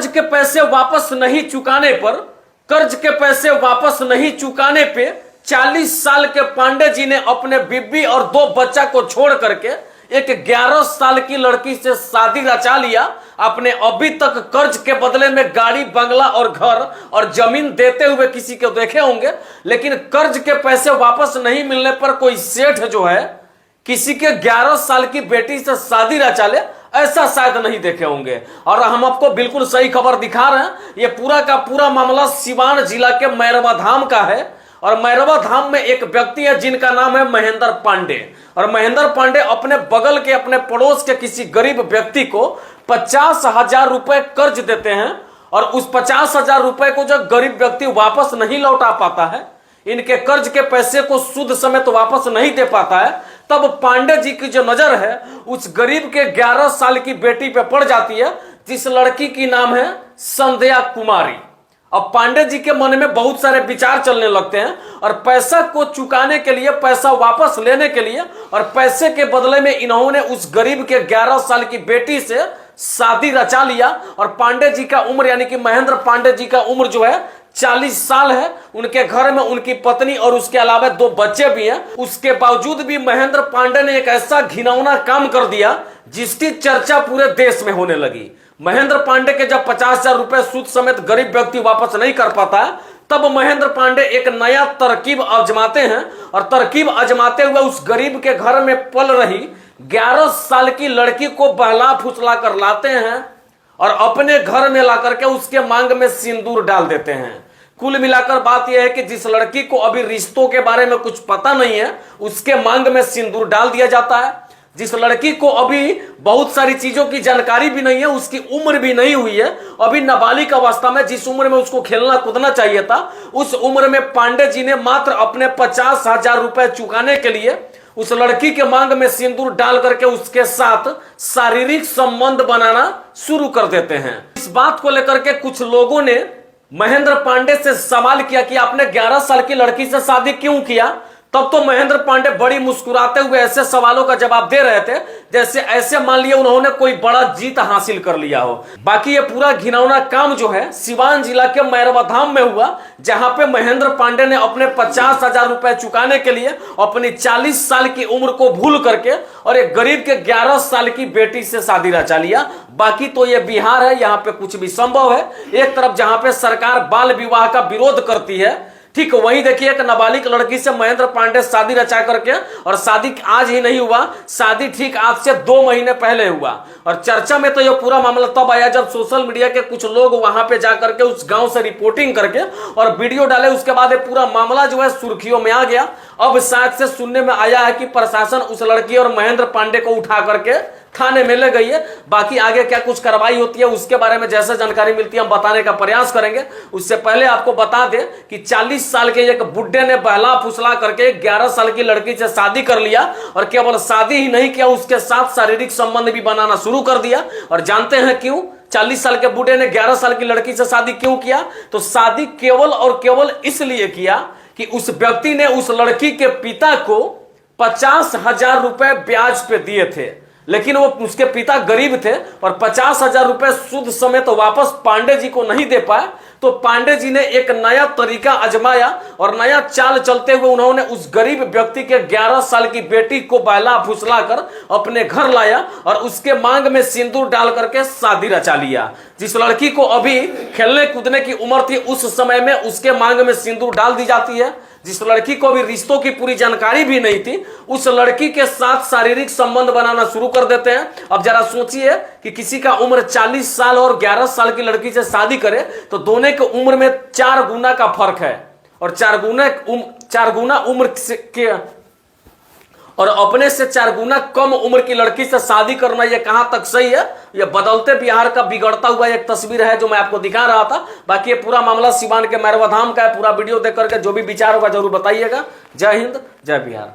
कर्ज के पैसे वापस नहीं चुकाने पर, कर्ज के पैसे वापस नहीं चुकाने पे 40 साल के पांडे जी ने अपने बीबी और 2 बच्चा को छोड़ करके एक 11 साल की लड़की से शादी रचा लिया। आपने अभी तक कर्ज के बदले में गाड़ी, बंगला और घर और जमीन देते हुए किसी को देखे होंगे, लेकिन कर्ज के पैसे वापस नहीं मिलने पर कोई सेठ जो है किसी के 11 साल की बेटी से शादी रचा ले, ऐसा शायद नहीं देखे होंगे। और हम आपको बिल्कुल सही खबर दिखा रहे हैं। ये पूरा का पूरा मामला सिवान जिला के मैरवा धाम का है। और मैरवा धाम में एक व्यक्ति है जिनका नाम है महेंद्र पांडे। और महेंद्र पांडे अपने बगल के, अपने पड़ोस के किसी गरीब व्यक्ति को 50,000 रुपए कर्ज देते हैं। और उस 50,000 रुपए को जो गरीब व्यक्ति वापस नहीं लौटा पाता है, इनके कर्ज के पैसे को सूद समेत वापस नहीं दे पाता है, तब पांडे जी की जो नजर है उस गरीब के 11 साल की बेटी पे पड़ जाती है, जिस लड़की की नाम है संध्या कुमारी। अब पांडे जी के मन में बहुत सारे विचार चलने लगते हैं और पैसा को चुकाने के लिए, पैसा वापस लेने के लिए और पैसे के बदले में इन्होंने उस गरीब के 11 साल की बेटी से शादी रचा लिया। और पांडे जी का उम्र, यानी कि महेंद्र पांडे जी का उम्र जो है 40 साल है। उनके घर में उनकी पत्नी और उसके अलावा 2 बच्चे भी हैं। उसके बावजूद भी महेंद्र पांडे ने एक ऐसा घिनौना काम कर दिया जिसकी चर्चा पूरे देश में होने लगी। महेंद्र पांडे के जब 50,000 रुपए सूद समेत गरीब व्यक्ति वापस नहीं कर पाता है, तब महेंद्र पांडे एक नया तरकीब आजमाते हैं। और तरकीब आजमाते हुए उस गरीब के घर में पल रही 11 साल की लड़की को बहला फुसला कर लाते हैं और अपने घर में ला करके उसके मांग में सिंदूर डाल देते हैं। कुल मिलाकर बात यह है कि जिस लड़की को अभी रिश्तों के बारे में कुछ पता नहीं है, उसके मांग में सिंदूर डाल दिया जाता है। जिस लड़की को अभी बहुत सारी चीजों की जानकारी भी नहीं है, उसकी उम्र भी नहीं हुई है, अभी नाबालिग अवस्था में, जिस उम्र में उसको खेलना कूदना चाहिए था, उस उम्र में पांडे जी ने मात्र अपने 50,000 रुपए चुकाने के लिए उस लड़की के मांग में सिंदूर डाल करके उसके साथ शारीरिक संबंध बनाना शुरू कर देते हैं। इस बात को लेकर के कुछ लोगों ने महेंद्र पांडे से सवाल किया कि आपने 11 साल की लड़की से शादी क्यों किया। तब तो महेंद्र पांडे बड़ी मुस्कुराते हुए ऐसे सवालों का जवाब दे रहे थे जैसे ऐसे मान लिया उन्होंने कोई बड़ा जीत हासिल कर लिया हो। बाकी ये पूरा घिनौना काम जो है सिवान जिला के मैरवा धाम में हुआ, जहां पे महेंद्र पांडे ने अपने 50,000 रुपए चुकाने के लिए अपनी 40 साल की उम्र को भूल करके और एक गरीब के 11 साल की बेटी से शादी रचा लिया। बाकी तो ये बिहार है, यहाँ पे कुछ भी संभव है। एक तरफ जहां पे सरकार बाल विवाह का विरोध करती है, ठीक वहीं देखिए एक नाबालिग लड़की से महेंद्र पांडे शादी रचा करके, और शादी आज ही नहीं हुआ, शादी ठीक आज से 2 महीने पहले हुआ। और चर्चा में तो यह पूरा मामला तब आया जब सोशल मीडिया के कुछ लोग वहां पे जाकर के उस गांव से रिपोर्टिंग करके और वीडियो डाले। उसके बाद ये पूरा मामला जो है सुर्खियों में आ गया। अब शायद से सुनने में आया है कि प्रशासन उस लड़की और महेंद्र पांडे को उठा करके थाने में ले गई है। बाकी आगे क्या कुछ कार्रवाई होती है उसके बारे में जैसे जानकारी मिलती है हम बताने का प्रयास करेंगे। उससे पहले आपको बता दें कि 40 साल के एक बुड्ढे ने बहला फुसला करके 11 साल की लड़की से शादी कर लिया और केवल शादी ही नहीं किया, उसके साथ शारीरिक संबंध भी बनाना शुरू कर दिया। और जानते हैं क्यों 40 साल के बूढ़े ने 11 साल की लड़की से शादी क्यों किया? तो शादी केवल और केवल इसलिए किया कि उस व्यक्ति ने उस लड़की के पिता को 50,000 रुपए ब्याज पे दिए थे, लेकिन वो उसके पिता गरीब थे और 50,000 रुपए सूद समेत वापस पांडे जी को नहीं दे पाए। तो पांडे जी ने एक नया तरीका आजमाया और नया चाल चलते हुए उन्होंने उस गरीब व्यक्ति के 11 साल की बेटी को बहला फुसला कर अपने घर लाया और उसके मांग में सिंदूर डाल करके शादी रचा लिया। जिस लड़की को अभी खेलने कूदने की उम्र थी उस समय में उसके मांग में सिंदूर डाल दी जाती है। जिस लड़की को अभी रिश्तों की पूरी जानकारी भी नहीं थी उस लड़की के साथ शारीरिक संबंध बनाना शुरू कर देते हैं। अब जरा सोचिए कि किसी का उम्र 40 साल और 11 साल की लड़की से शादी करे तो दोनों के उम्र में 4 गुना का फर्क है। और 4 गुना उम्र के और अपने से 4 गुना कम उम्र की लड़की से शादी करना यह कहां तक सही है? यह बदलते बिहार का बिगड़ता हुआ एक तस्वीर है जो मैं आपको दिखा रहा था। बाकी ये पूरा मामला सिवान के मैरवा धाम का है। पूरा वीडियो देख करके जो भी विचार होगा जरूर बताइएगा। जय हिंद, जय बिहार।